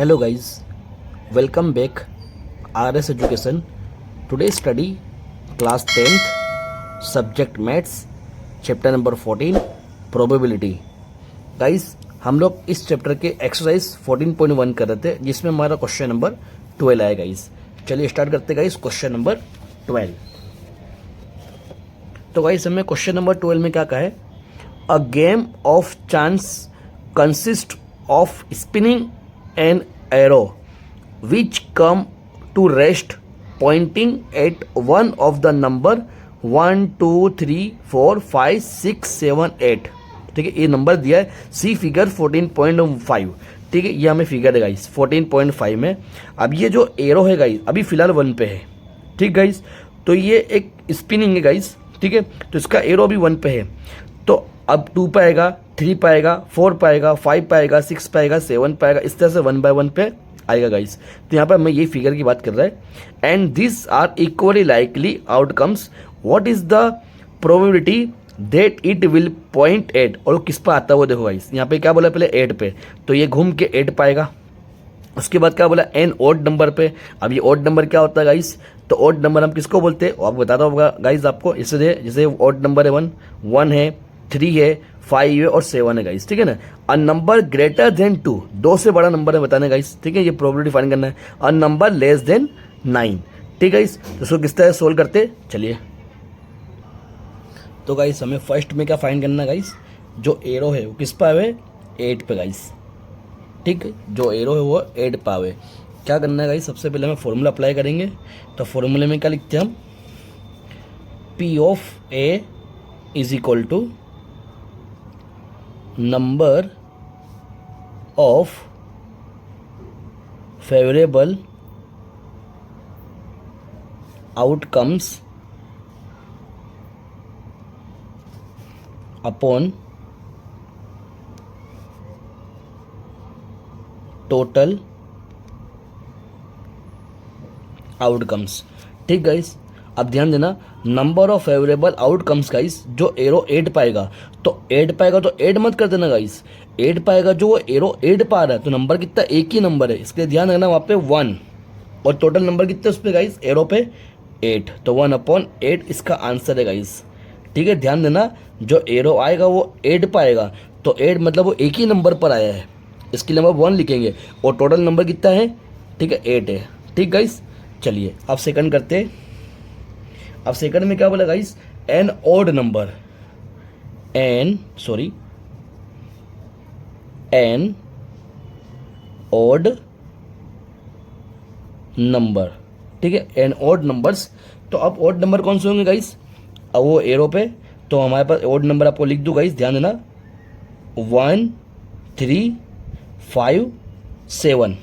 Hello guys, welcome back RS Education. Today study class 10th subject maths chapter number 14 probability. Guys, हम लोग इस chapter के exercise 14.1 कर रहे थे जिसमें हमारा क्वेश्चन नंबर 12 आया गाइस. चलिए स्टार्ट करते गाइस क्वेश्चन नंबर 12. तो गाइस हमें क्वेश्चन नंबर 12 में क्या कहा है? A game of chance consist of spinning an arrow which come to rest pointing at one of the number 1 2 3 4 5 6 7 8. ठीक है, ये नंबर दिया है सी फिगर 14.5. ठीक है, ये हमें फिगर है गाइस 14.5 में. अब ये जो एरो है गाइस अभी फिलहाल 1 पे है. ठीक गाइस, तो ये एक स्पिनिंग है गाइस. ठीक है, तो इसका एरो अभी 1 पे है. तो अब 2 पे आएगा, 3 पे आएगा, 4 पे आएगा, 5 पे आएगा, 6 पे आएगा, 7 पे आएगा, इस तरह से 1 बाय 1 पे आएगा गाइस. तो यहाँ पर मैं ये फिगर की बात कर रहा है. And this are equally likely outcomes. What is the probability that it will point eight. और किस पर आता है वो देखो गाइस. यहाँ पे क्या बोला पहले 8 पे, तो ये घूम के 8 पाएगा. उसके बाद क्या बोला एन ओड नंबर पे. अब ये ओड नंबर क्या होता है गाइस? तो ओड नंबर हम किसको बोलते हैं आप बताता होगा गाइस आपको. इससे जैसे ओड नंबर है 1 है, 3 है, 5 है और 7 है गाइस. ठीक है ना. अ नंबर ग्रेटर देन 2, 2 से बड़ा नंबर है बताना गाइस. ठीक है, ये प्रोबेबिलिटी फाइंड करना है. A number less than 9. ठीक है गाइस, तो इसको किस तरह सोल्व करते चलिए. तो गाइस हमें फर्स्ट में क्या फाइंड करना है गाइस? जो एरो है वो किस पे आवे? 8 पे गाइस. ठीक है, जो एरो है वो 8 पे आवे. क्या करना है गाइस? सबसे पहले हमें फॉर्मूला अप्लाई करेंगे. तो फॉर्मूले में क्या लिखते हैं हम? P of A is equal to number of favourable outcomes upon total outcomes. ठीक गाइस, अब ध्यान देना number of favourable outcomes guys. जो एरो 8 पाएगा तो 8 पाएगा तो 8 मत कर देना गाइस. 8 पाएगा जो वो एरो 8 पा रहा है तो नंबर कितना? एक ही नंबर है, इसके लिए ध्यान रखना वहाँ पे 1. और टोटल नंबर कितने उस पर गाइस? एरो पे 8, तो 1/8 इसका आंसर है गाइस. ठीक है, ध्यान देना जो एरो आएगा वो 8 पाएगा तो 8 मतलब वो एक ही नंबर पर आया है, इसके लिए हम 1 लिखेंगे. और टोटल नंबर कितना है? ठीक है, 8 है. ठीक गाइस, चलिए अब सेकंड करते हैं. अब सेकंड में क्या बोला guys? An odd number, an odd number. ठीक है, एन ओड नंबर्स. तो अब ओड नंबर कौन से होंगे गाइस? अब वो एरो पे, तो हमारे पास ओड नंबर आपको लिख दूँ गाइस, ध्यान देना 1 3 5 7.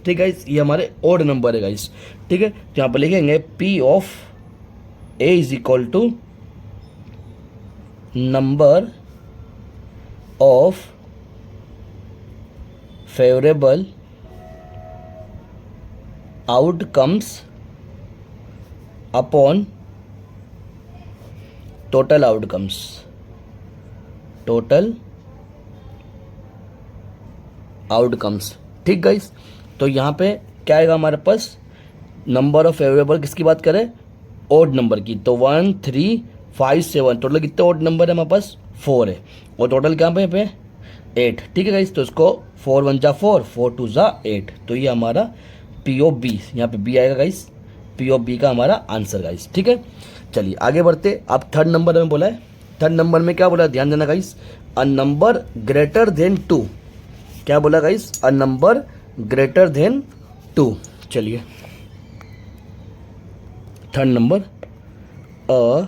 ठीक है, ये हमारे ओड नंबर है गाइस. ठीक है, तो यहाँ पर लिखेंगे P of A is equal to number of favourable outcomes upon total outcomes. ठीक गाइस, तो यहाँ पे क्या आएगा हमारे पास? नंबर ऑफ फेवरेबल किसकी बात करें? ओड नंबर की. तो 1 3 5 7 टोटल कितने ओड नंबर है हमारे पास? 4 है. और टोटल क्या पे 8. ठीक है गाइस, तो इसको 4 1 जा 4, 4 2 जा 8. तो ये हमारा पी ओ बी, यहाँ पे बी आएगा गाइस. पी ओ बी का हमारा आंसर गाइस. ठीक है, चलिए आगे बढ़ते. अब थर्ड नंबर में बोला है. थर्ड नंबर में क्या बोला? ध्यान देना guys. A number greater than 2. क्या बोला guys? A number greater than 2. चलिए third number, a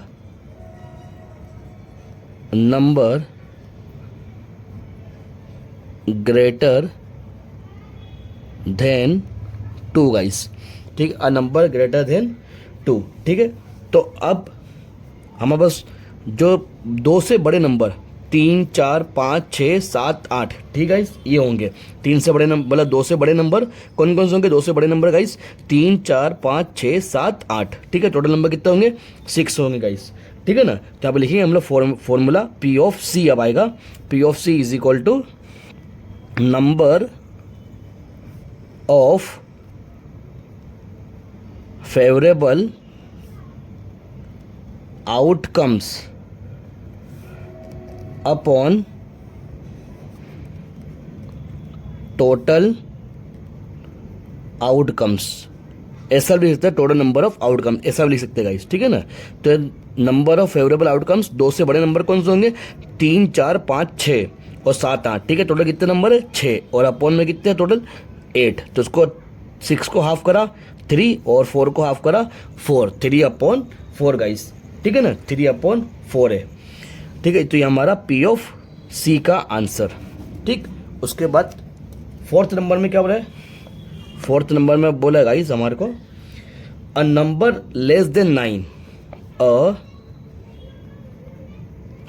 number greater than 2 guys. ठीक है, अ नंबर ग्रेटर देन 2. ठीक है, तो अब हमारे पास जो 2 से बड़े नंबर 3 4 5 6 7 8. ठीक है, ये होंगे 3 से बड़े नंबर, मतलब 2 से बड़े नंबर कौन कौन से होंगे? 2 से बड़े नंबर गाइस 3 4 5 6 7 8. ठीक है, टोटल नंबर कितने होंगे? 6 होंगे गाइस. ठीक है ना. तो यहाँ पे लिखिए हम लोग फॉर्मूला पी ऑफ सी. अब आएगा P of C is equal to number of favourable outcomes upon total outcomes, ऐसा भी लिख सकते हैं टोटल नंबर ऑफ आउटकम, ऐसा भी लिख सकते हैं गाइस, ठीक है ना। तो नंबर ऑफ फेवरेबल आउटकम्स, दो से बड़े नंबर कौन से होंगे, 3, 4, 5, 6 और 7, 8, ठीक है। टोटल कितने नंबर है, 6, और अपॉन में कितने हैं टोटल 8, तो उसको 6 को हाफ करा 3 और 4 को हाफ करा 4, 3/4 गाइस, ठीक है ना, 3/4 है, ठीक है। तो ये हमारा पी ऑफ सी का आंसर, ठीक। उसके बाद फोर्थ नंबर में क्या बोला है, फोर्थ नंबर में बोला गाइस हमारे को a number less than 9, a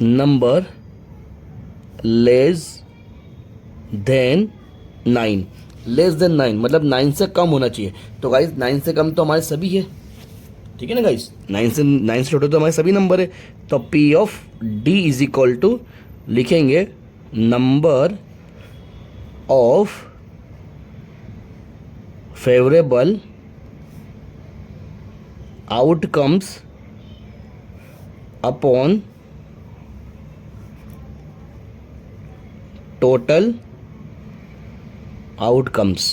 number less than 9, less than 9 मतलब 9 से कम होना चाहिए। तो गाइस 9 से कम तो हमारे सभी है, ठीक है ना गाइस, 9 से छोटे तो हमारे सभी नंबर है। तो P of D is equal to लिखेंगे number of favourable outcomes upon total outcomes,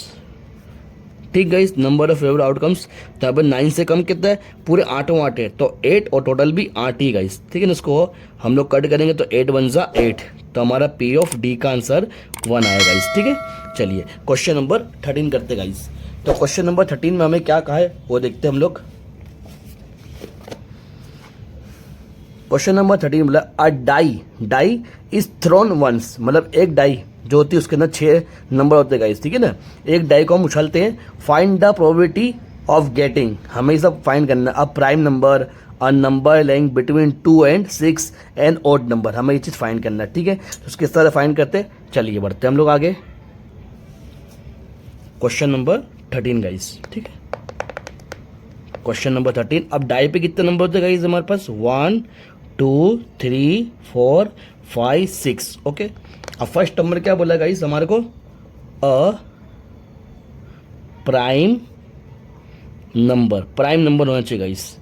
ठीक guys. Number of favourite outcomes, तो यहाँ पर 9 से कम कितना है, पूरे 8 है, तो 8 और टोटल भी 8 ही गाइस, ठीक है ना। इसको हम लोग कट करेंगे तो 8 1 जा 8, तो हमारा पी ऑफ डी का आंसर 1 आएगा गाइस, ठीक है। चलिए क्वेश्चन नंबर 13 करते गाइस। तो क्वेश्चन नंबर 13 में हमें क्या कहा है वो देखते हैं हम लोग। क्वेश्चन नंबर 13 बोला अ डाई इज थ्रोन वंस, मतलब एक डाई जो होती है उसके अंदर 6 नंबर होते हैं गाइस, ठीक है ना। एक डाई को हम उछालते हैं, find the probability of getting, हमें ये सब फाइंड करना है। A prime number, a number lying between 2 and 6 and odd number, हमें ये चीज़ फाइंड करना है, ठीक है। तो उसके तरह फाइंड करते हैं, चलिए बढ़ते हैं हम लोग आगे। क्वेश्चन नंबर 13 गाइस, ठीक है। क्वेश्चन नंबर 13, अब डाई पे कितने नंबर होते हैं गाइस हमारे पास, 1 2 3 4 5 6, ओके। अब फर्स्ट नंबर क्या बोला गाइस हमारे को, अ प्राइम नंबर होना चाहिए गाइस,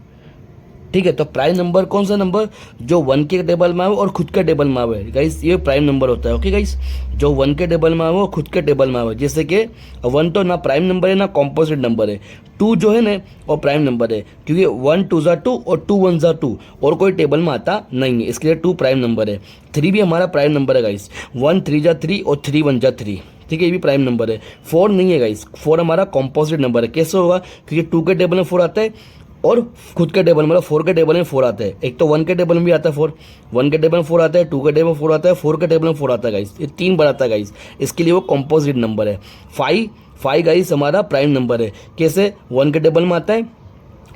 ठीक है। तो प्राइम नंबर कौन सा नंबर, जो 1 के टेबल में आवे और खुद के टेबल में आवे गाइस, ये प्राइम नंबर होता है, ओके गाइस। जो 1 के टेबल में आवे और खुद के टेबल में आवे, जैसे कि 1 तो ना प्राइम नंबर है ना कॉम्पोजिट नंबर है, 2 जो है ना वो प्राइम नंबर है, क्योंकि 1 2 जा 2 और 2 1 जा 2 और कोई टेबल में आता नहीं है, इसके लिए 2 प्राइम नंबर है। 3 भी हमारा प्राइम नंबर है गाइस, 1 3 जा 3 और 3 1 जा 3, ठीक है, ये भी प्राइम नंबर है। 4 नहीं है गाइस, 4 हमारा कॉम्पोजिट नंबर है। कैसे होगा, क्योंकि 2 के टेबल में 4 आता है और खुद के टेबल मतलब 4 के टेबल में 4 आता है। एक तो 1 के टेबल में भी आता है 4, 1 के टेबल में 4 आता है, 2 के टेबल में 4 आता है, 4 के टेबल में 4 आता है गाइस, ये 3 बार आता है गाइस, इसके लिए वो कॉम्पोजिट नंबर है। 5 गाइस हमारा प्राइम नंबर है। कैसे, 1 के टेबल में आता है,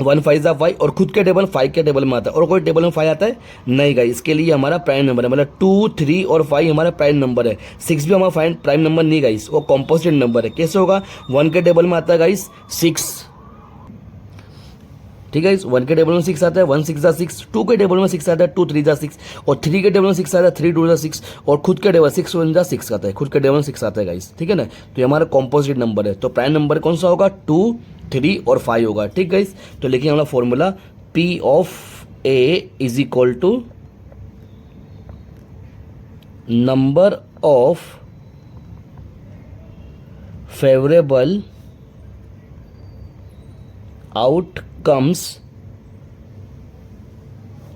1 5 जा 5 और खुद के टेबल 5 के टेबल में आता है, और कोई टेबल में 5 आता है नहीं गाइस, इसके लिए हमारा प्राइम नंबर है, मतलब 2 3 और 5 हमारा प्राइम नंबर है। 6 भी हमारा प्राइम नंबर नहीं गाइस, वो कॉम्पोजिट नंबर है। कैसे होगा, 1 के टेबल में आता है गाइस 6, ठीक है, 1 के टेबल में 6 आता है, 1 6 जा 6, 2 के टेबल में 6 आता है, 2 3 जा 6 और 3 के टेबल में 6 आता है, 3 2 जा 6 और खुद के टेबल 6 1 जा 6 आता है, खुद के टेबल में 6 आता है गाइस, ठीक है ना। तो ये हमारा कॉम्पोजिट नंबर है। तो प्राइम नंबर कौन सा होगा, 2 3 और 5 होगा, ठीक गाइस। तो लिखिए हमारा formula, P of A is equal to number of favourable outcomes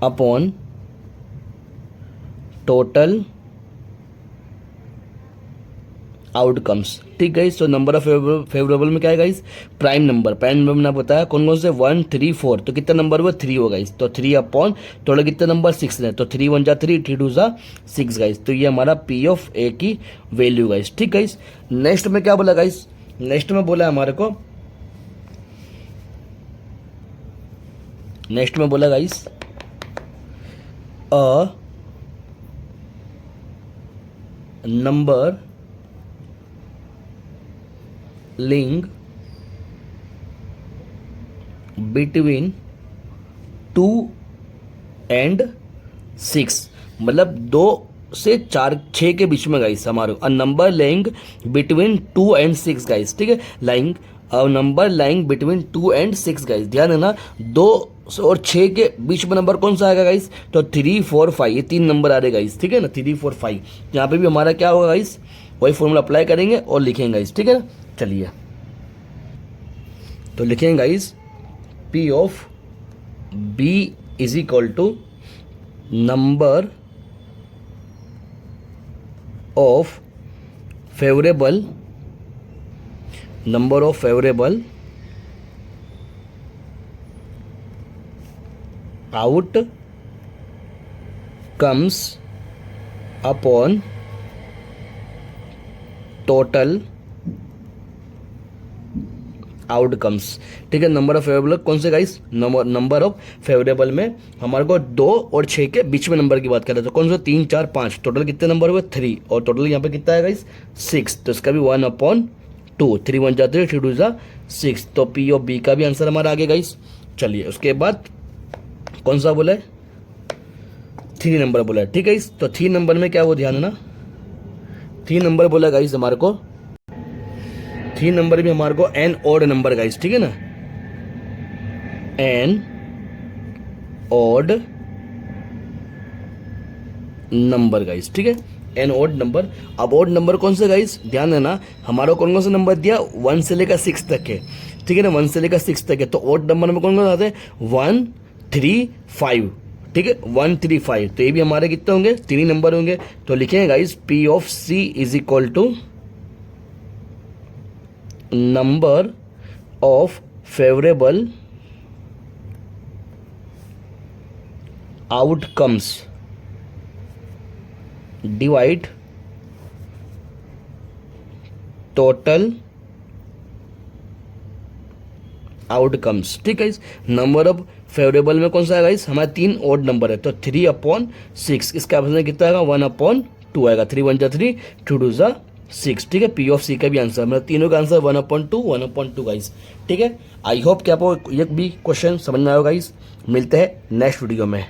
upon total outcomes, ठीक गाइस। तो नंबर ऑफ फेवरेबल में क्या है गाइस, प्राइम नंबर मैंने बताया कौन कौन से 1 3 4, तो कितना नंबर हुआ 3 होगा गाइस, तो 3 अपॉन टोटल कितने नंबर 6 है, तो 3 1 जा 3 3 2 जा 6 गाइस। तो ये हमारा पी ऑफ ए की वैल्यू गाइस, ठीक गाइस। नेक्स्ट में क्या बोला गाइस, नेक्स्ट में बोला हमारे को, नेक्स्ट में बोला guys a number link between 2 and 6, मतलब 2 से 4 6 के बीच में गाइस हमारे a number lying between 2 and 6 guys, ठीक है, lying a number lying between 2 and 6 guys, ध्यान देना 2 और 6 के बीच में नंबर कौन सा आएगा गाइस, तो 3 4 5 ये 3 नंबर आ रहे गाइस, ठीक है ना, 3 4 5 यहाँ पे भी हमारा क्या होगा गाइस, वही फॉर्मूला अप्लाई करेंगे और लिखेंगे गाइस, ठीक है ना। चलिए तो लिखेंगे guys P of B is equal to number of favourable outcomes upon total outcomes, ठीक है। नंबर ऑफ फेवरेबल कौन से गाइस, नंबर ऑफ फेवरेबल में हमारे को 2 और 6 के बीच में नंबर की बात कर रहे थे, तो कौन सा 3 4 5 टोटल कितने नंबर हुए 3 और टोटल यहाँ पे कितना है गाइस 6, तो इसका भी 1/2 3 1 जा 3 3 2 जा 6, तो P ऑफ B का भी आंसर हमारा आ गया गाइस। चलिए उसके बाद कौन सा बोला है 3 नंबर बोला है, ठीक है। तो 3 नंबर में क्या वो ध्यान है ना, 3 नंबर बोला गाइस हमारे को, 3 नंबर भी हमारे को एन ऑड नंबर गाइस, ठीक है ना, एन ऑड नंबर गाइस, ठीक है, एन ऑड नंबर। अब ऑड नंबर कौन से गाइस, ध्यान देना हमारा कौन कौन सा नंबर दिया 1 से लेकर 6 तक है, ठीक है ना, 1 से लेकर 6 तक है, तो ऑड नंबर में कौन कौन आते हैं 1 3 5, ठीक है 1 3 5, तो ये भी हमारे कितने होंगे 3 नंबर होंगे, तो लिखेंगे guys P of C is equal to number of favourable outcomes divide total outcomes, ठीक है। नंबर ऑफ फेवरेबल में कौन सा है गाइस, हमारा 3 ऑड नंबर है, तो 3/6, इसका आंसर कितना आएगा 1/2 आएगा, 3 1 जा 3 2 2 जा 6, ठीक है। P ऑफ C का भी आंसर, मतलब तीनों का आंसर 1/2 गाइस, ठीक है। आई होप कि आपको ये भी क्वेश्चन समझ में आएगा गाइस। मिलते हैं नेक्स्ट वीडियो में।